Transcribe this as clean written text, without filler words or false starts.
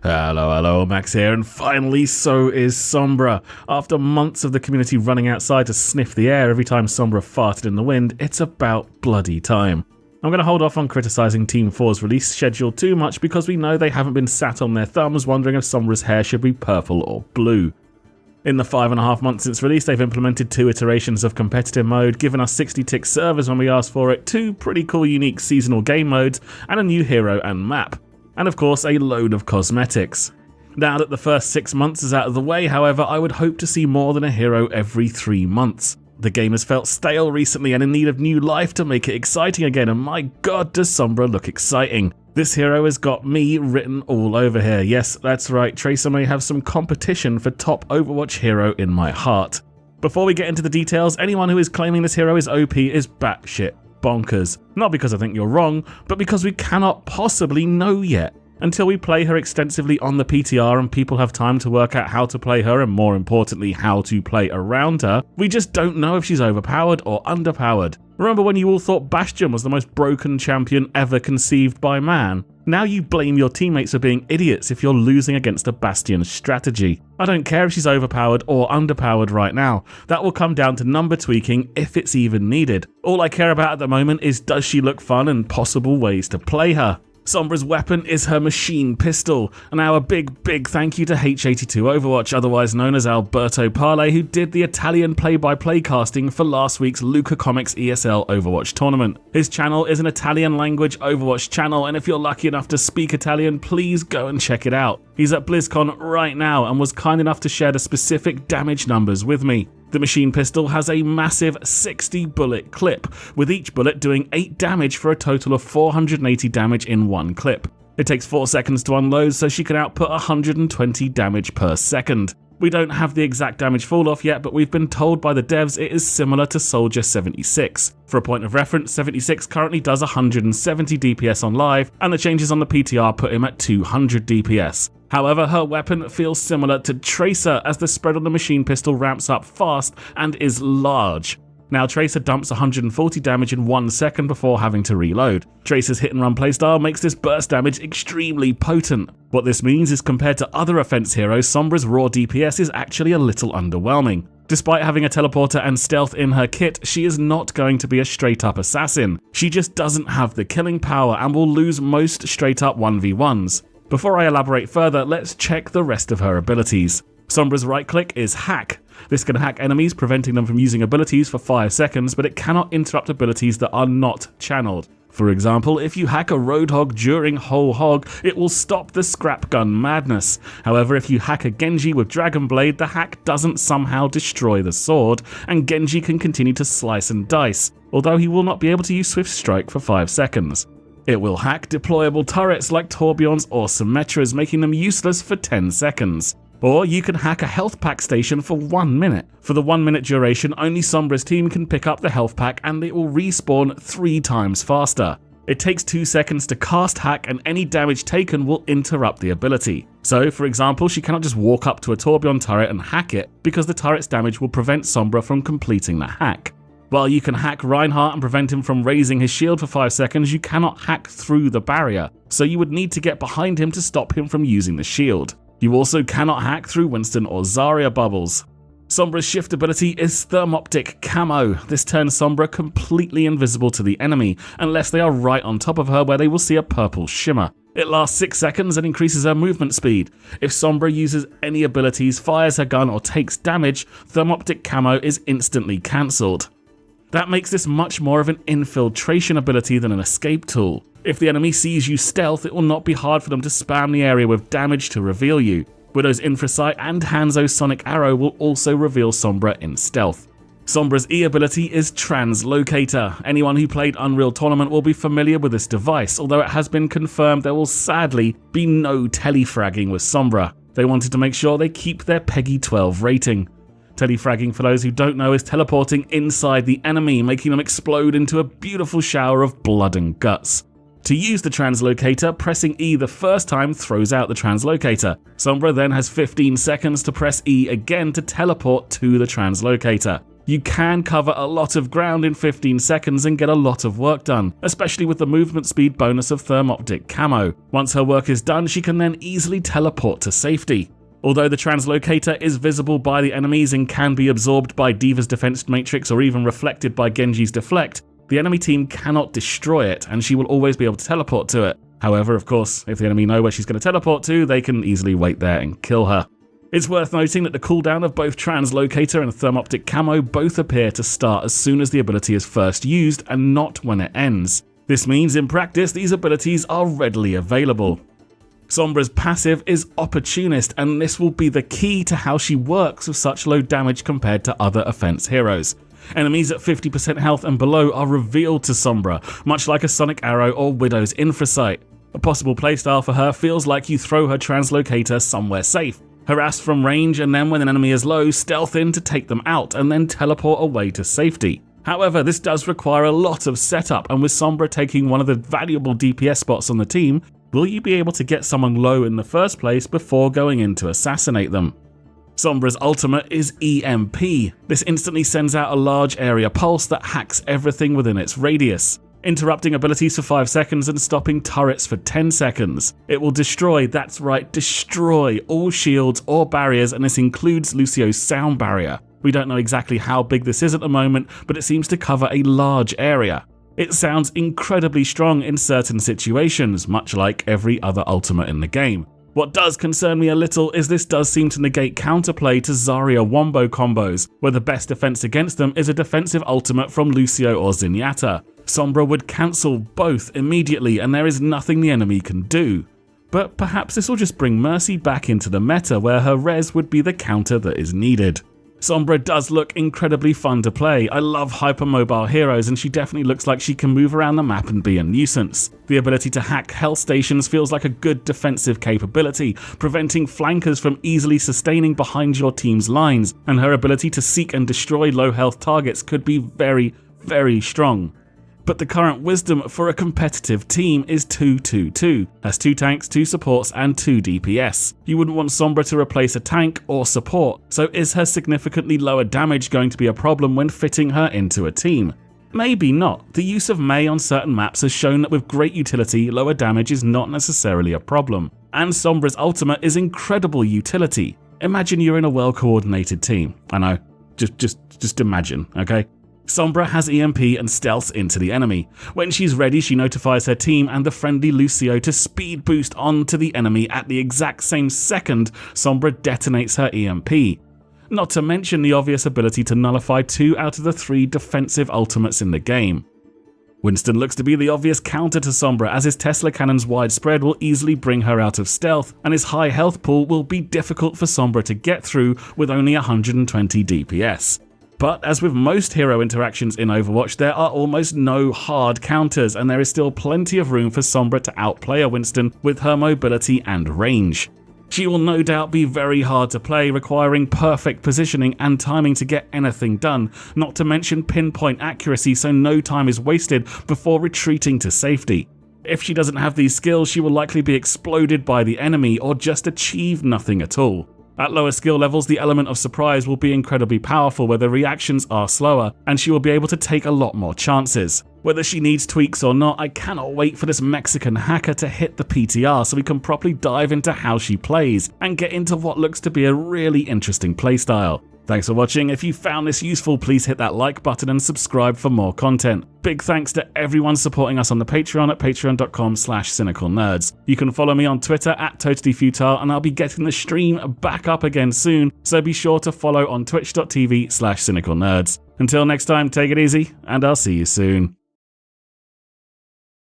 Hello, Max here, and finally so is Sombra. After months of the community running outside to sniff the air every time Sombra farted in the wind, it's about bloody time. I'm going to hold off on criticising Team 4's release schedule too much because we know they haven't been sat on their thumbs wondering if Sombra's hair should be purple or blue. In the 5.5 months since release, they've implemented 2 iterations of competitive mode, given us 60-tick servers when we asked for it, 2 pretty cool unique seasonal game modes, and a new hero and map. And of course, a load of cosmetics. Now that the first 6 months is out of the way, however, I would hope to see more than a hero every 3 months. The game has felt stale recently and in need of new life to make it exciting again, and my god does Sombra look exciting. This hero has got me written all over here. Yes, that's right, Tracer may have some competition for top Overwatch hero in my heart. Before we get into the details, anyone who is claiming this hero is OP is batshit bonkers. Not because I think you're wrong, but because we cannot possibly know yet. Until we play her extensively on the PTR and people have time to work out how to play her and more importantly how to play around her, we just don't know if she's overpowered or underpowered. Remember when you all thought Bastion was the most broken champion ever conceived by man? Now you blame your teammates for being idiots if you're losing against a Bastion strategy. I don't care if she's overpowered or underpowered right now. That will come down to number tweaking if it's even needed. All I care about at the moment is does she look fun and possible ways to play her. Sombra's weapon is her machine pistol, and now a big thank you to H82 Overwatch, otherwise known as Alberto Parle, who did the Italian play-by-play casting for last week's Luca Comics ESL Overwatch tournament. His channel is an Italian language Overwatch channel, and if you're lucky enough to speak Italian, please go and check it out. He's at BlizzCon right now and was kind enough to share the specific damage numbers with me. The machine pistol has a massive 60 bullet clip, with each bullet doing 8 damage for a total of 480 damage in one clip. It takes 4 seconds to unload, so she can output 120 damage per second. We don't have the exact damage fall off yet, but we've been told by the devs it is similar to Soldier 76. For a point of reference, 76 currently does 170 DPS on live, and the changes on the PTR put him at 200 DPS. However, her weapon feels similar to Tracer as the spread on the machine pistol ramps up fast and is large. Now Tracer dumps 140 damage in 1 second before having to reload. Tracer's hit and run playstyle makes this burst damage extremely potent. What this means is compared to other offense heroes, Sombra's raw DPS is actually a little underwhelming. Despite having a teleporter and stealth in her kit, she is not going to be a straight up assassin. She just doesn't have the killing power and will lose most straight up 1v1s. Before I elaborate further, let's check the rest of her abilities. Sombra's right click is hack. This can hack enemies, preventing them from using abilities for 5 seconds, but it cannot interrupt abilities that are not channeled. For example, if you hack a Roadhog during Whole Hog, it will stop the scrap gun madness. However, if you hack a Genji with Dragon Blade, the hack doesn't somehow destroy the sword, and Genji can continue to slice and dice, although he will not be able to use Swift Strike for 5 seconds. It will hack deployable turrets like Torbjorns or Symmetras, making them useless for 10 seconds. Or you can hack a health pack station for 1 minute. For the 1 minute duration, only Sombra's team can pick up the health pack and it will respawn 3 times faster. It takes 2 seconds to cast hack and any damage taken will interrupt the ability. So, for example, she cannot just walk up to a Torbjorn turret and hack it because the turret's damage will prevent Sombra from completing the hack. While you can hack Reinhardt and prevent him from raising his shield for 5 seconds, you cannot hack through the barrier, so you would need to get behind him to stop him from using the shield. You also cannot hack through Winston or Zarya bubbles. Sombra's shift ability is Thermoptic Camo. This turns Sombra completely invisible to the enemy, unless they are right on top of her where they will see a purple shimmer. It lasts 6 seconds and increases her movement speed. If Sombra uses any abilities, fires her gun or takes damage, Thermoptic Camo is instantly cancelled. That makes this much more of an infiltration ability than an escape tool. If the enemy sees you stealth, it will not be hard for them to spam the area with damage to reveal you. Widow's Infrasight and Hanzo's Sonic Arrow will also reveal Sombra in stealth. Sombra's E ability is Translocator. Anyone who played Unreal Tournament will be familiar with this device, although it has been confirmed there will sadly be no telefragging with Sombra. They wanted to make sure they keep their Peggy 12 rating. Telefragging, for those who don't know, is teleporting inside the enemy, making them explode into a beautiful shower of blood and guts. To use the translocator, pressing E the first time throws out the translocator. Sombra then has 15 seconds to press E again to teleport to the translocator. You can cover a lot of ground in 15 seconds and get a lot of work done, especially with the movement speed bonus of Thermoptic Camo. Once her work is done, she can then easily teleport to safety. Although the translocator is visible by the enemies and can be absorbed by D.Va's defense matrix or even reflected by Genji's deflect, the enemy team cannot destroy it and she will always be able to teleport to it. However, of course, if the enemy know where she's going to teleport to, they can easily wait there and kill her. It's worth noting that the cooldown of both Translocator and Thermoptic Camo both appear to start as soon as the ability is first used and not when it ends. This means in practice these abilities are readily available. Sombra's passive is Opportunist, and this will be the key to how she works with such low damage compared to other offense heroes. Enemies at 50% health and below are revealed to Sombra, much like a Sonic Arrow or Widow's Infrasight. A possible playstyle for her feels like you throw her Translocator somewhere safe, harass from range, and then when an enemy is low, stealth in to take them out and then teleport away to safety. However, this does require a lot of setup, and with Sombra taking one of the valuable DPS spots on the team, will you be able to get someone low in the first place before going in to assassinate them? Sombra's ultimate is EMP. This instantly sends out a large area pulse that hacks everything within its radius, interrupting abilities for 5 seconds and stopping turrets for 10 seconds. It will destroy, that's right, destroy all shields or barriers, and this includes Lucio's sound barrier. We don't know exactly how big this is at the moment, but it seems to cover a large area. It sounds incredibly strong in certain situations, much like every other ultimate in the game. What does concern me a little is this does seem to negate counterplay to Zarya Wombo combos, where the best defense against them is a defensive ultimate from Lucio or Zenyatta. Sombra would cancel both immediately and there is nothing the enemy can do. But perhaps this will just bring Mercy back into the meta where her res would be the counter that is needed. Sombra does look incredibly fun to play. I love hypermobile heroes and she definitely looks like she can move around the map and be a nuisance. The ability to hack health stations feels like a good defensive capability, preventing flankers from easily sustaining behind your team's lines, and her ability to seek and destroy low health targets could be very, very strong. But the current wisdom for a competitive team is 2-2-2. That's 2 tanks, 2 supports, and 2 DPS. You wouldn't want Sombra to replace a tank or support, so is her significantly lower damage going to be a problem when fitting her into a team? Maybe not. The use of Mei on certain maps has shown that with great utility, lower damage is not necessarily a problem. And Sombra's ultimate is incredible utility. Imagine you're in a well-coordinated team. I know, just imagine, okay? Sombra has EMP and stealths into the enemy. When she's ready, she notifies her team and the friendly Lucio to speed boost onto the enemy at the exact same second Sombra detonates her EMP. Not to mention the obvious ability to nullify 2 out of the 3 defensive ultimates in the game. Winston looks to be the obvious counter to Sombra, as his Tesla cannon's wide spread will easily bring her out of stealth, and his high health pool will be difficult for Sombra to get through with only 120 DPS. But as with most hero interactions in Overwatch, there are almost no hard counters, and there is still plenty of room for Sombra to outplay a Winston with her mobility and range. She will no doubt be very hard to play, requiring perfect positioning and timing to get anything done, not to mention pinpoint accuracy so no time is wasted before retreating to safety. If she doesn't have these skills, she will likely be exploded by the enemy or just achieve nothing at all. At lower skill levels, the element of surprise will be incredibly powerful where the reactions are slower, and she will be able to take a lot more chances. Whether she needs tweaks or not, I cannot wait for this Mexican hacker to hit the PTR so we can properly dive into how she plays and get into what looks to be a really interesting playstyle. Thanks for watching. If you found this useful, please hit that like button and subscribe for more content. Big thanks to everyone supporting us on the Patreon at patreon.com/cynicalnerds. You can follow me on Twitter at totallyfutile, and I'll be getting the stream back up again soon, so be sure to follow on twitch.tv/cynicalnerds. Until next time, take it easy, and I'll see you soon.